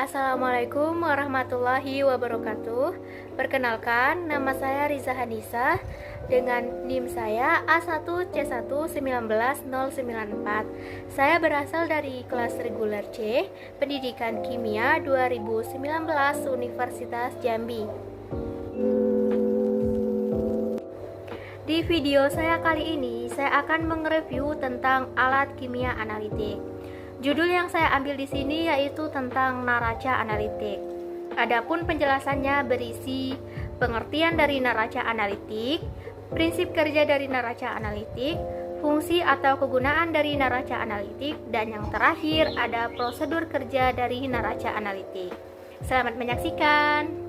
Assalamualaikum warahmatullahi wabarakatuh. Perkenalkan, nama saya Riza Hanisa dengan NIM saya A1C1199094. Saya berasal dari kelas reguler C, Pendidikan Kimia 2019 Universitas Jambi. Di video saya kali ini, saya akan mengreview tentang alat kimia analitik. Judul yang saya ambil di sini yaitu tentang neraca analitik. Adapun penjelasannya berisi pengertian dari neraca analitik, prinsip kerja dari neraca analitik, fungsi atau kegunaan dari neraca analitik, dan yang terakhir ada prosedur kerja dari neraca analitik. Selamat menyaksikan.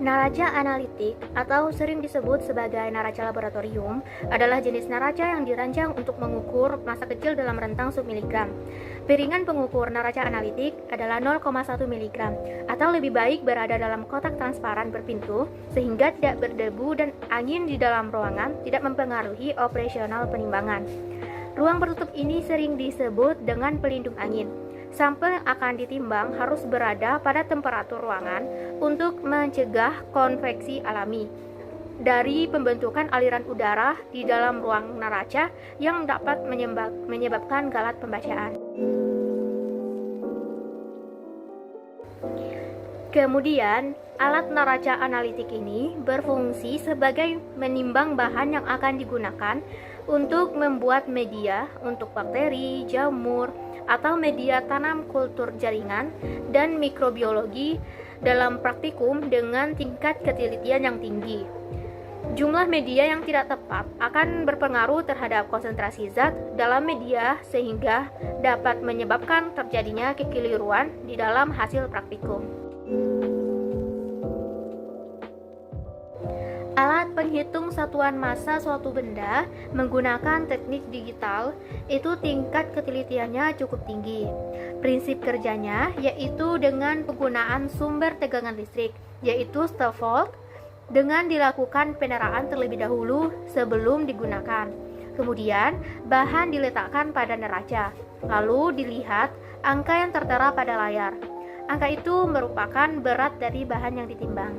Neraca analitik atau sering disebut sebagai neraca laboratorium adalah jenis neraca yang dirancang untuk mengukur massa kecil dalam rentang submiligram. Piringan pengukur neraca analitik adalah 0,1 mg atau lebih baik berada dalam kotak transparan berpintu sehingga tidak berdebu dan angin di dalam ruangan tidak mempengaruhi operasional penimbangan. Ruang tertutup ini sering disebut dengan pelindung angin. Sampel yang akan ditimbang harus berada pada temperatur ruangan untuk mencegah konveksi alami dari pembentukan aliran udara di dalam ruang neraca yang dapat menyebabkan galat pembacaan. Kemudian, alat neraca analitik ini berfungsi sebagai menimbang bahan yang akan digunakan untuk membuat media untuk bakteri, jamur, atau media tanam kultur jaringan dan mikrobiologi dalam praktikum dengan tingkat ketelitian yang tinggi. Jumlah media yang tidak tepat akan berpengaruh terhadap konsentrasi zat dalam media sehingga dapat menyebabkan terjadinya kekeliruan di dalam hasil praktikum. Alat penghitung satuan massa suatu benda menggunakan teknik digital itu tingkat ketelitiannya cukup tinggi. Prinsip kerjanya yaitu dengan penggunaan sumber tegangan listrik, yaitu step volt, dengan dilakukan peneraan terlebih dahulu sebelum digunakan. Kemudian, bahan diletakkan pada neraca, lalu dilihat angka yang tertera pada layar. Angka itu merupakan berat dari bahan yang ditimbang.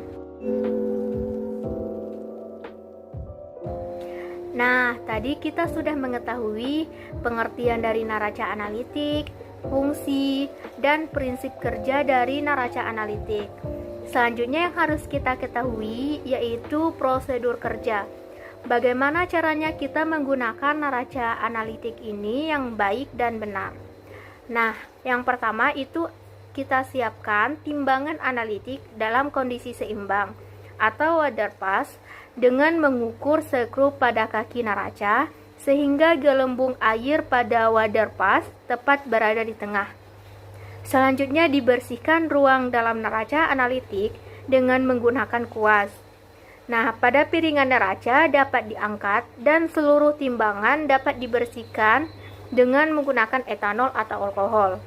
Nah, tadi kita sudah mengetahui pengertian dari neraca analitik, fungsi, dan prinsip kerja dari neraca analitik. Selanjutnya yang harus kita ketahui yaitu prosedur kerja. Bagaimana caranya kita menggunakan neraca analitik ini yang baik dan benar? Nah, yang pertama itu kita siapkan timbangan analitik dalam kondisi seimbang atau water pass dengan mengukur skrup pada kaki neraca sehingga gelembung air pada water pass tepat berada di tengah. Selanjutnya dibersihkan ruang dalam neraca analitik dengan menggunakan kuas. Nah, pada piringan neraca dapat diangkat dan seluruh timbangan dapat dibersihkan dengan menggunakan etanol atau alkohol.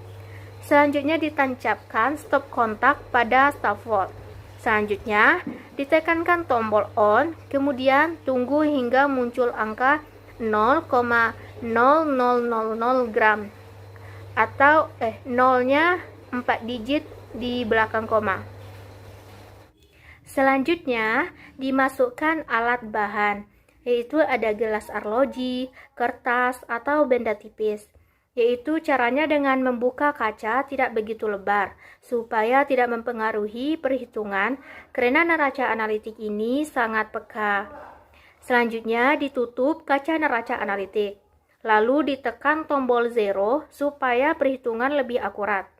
Selanjutnya ditancapkan stop kontak pada stop volt. Selanjutnya, ditekankan tombol on, kemudian tunggu hingga muncul angka 0,0000 gram atau nolnya 4 digit di belakang koma. Selanjutnya, dimasukkan alat bahan, yaitu ada gelas arloji, kertas, atau benda tipis. Yaitu caranya dengan membuka kaca tidak begitu lebar, supaya tidak mempengaruhi perhitungan, karena neraca analitik ini sangat peka. Selanjutnya ditutup kaca neraca analitik, lalu ditekan tombol 0 supaya perhitungan lebih akurat.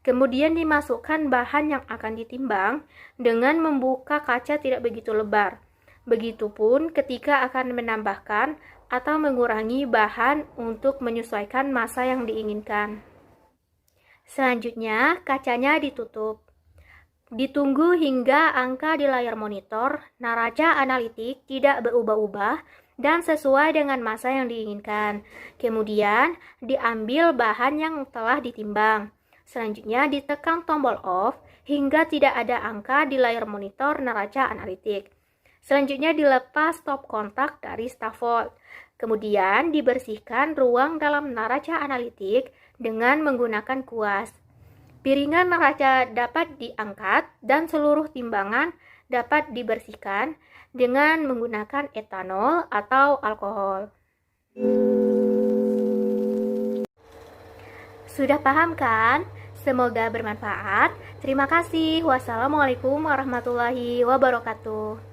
Kemudian dimasukkan bahan yang akan ditimbang dengan membuka kaca tidak begitu lebar. Begitupun ketika akan menambahkan atau mengurangi bahan untuk menyesuaikan massa yang diinginkan. Selanjutnya, kacanya ditutup. Ditunggu hingga angka di layar monitor neraca analitik tidak berubah-ubah dan sesuai dengan massa yang diinginkan. Kemudian, diambil bahan yang telah ditimbang. Selanjutnya, ditekan tombol off hingga tidak ada angka di layar monitor neraca analitik. Selanjutnya dilepas stop kontak dari stafot. Kemudian dibersihkan ruang dalam neraca analitik dengan menggunakan kuas. Piringan neraca dapat diangkat dan seluruh timbangan dapat dibersihkan dengan menggunakan etanol atau alkohol. Sudah paham kan? Semoga bermanfaat. Terima kasih. Wassalamualaikum warahmatullahi wabarakatuh.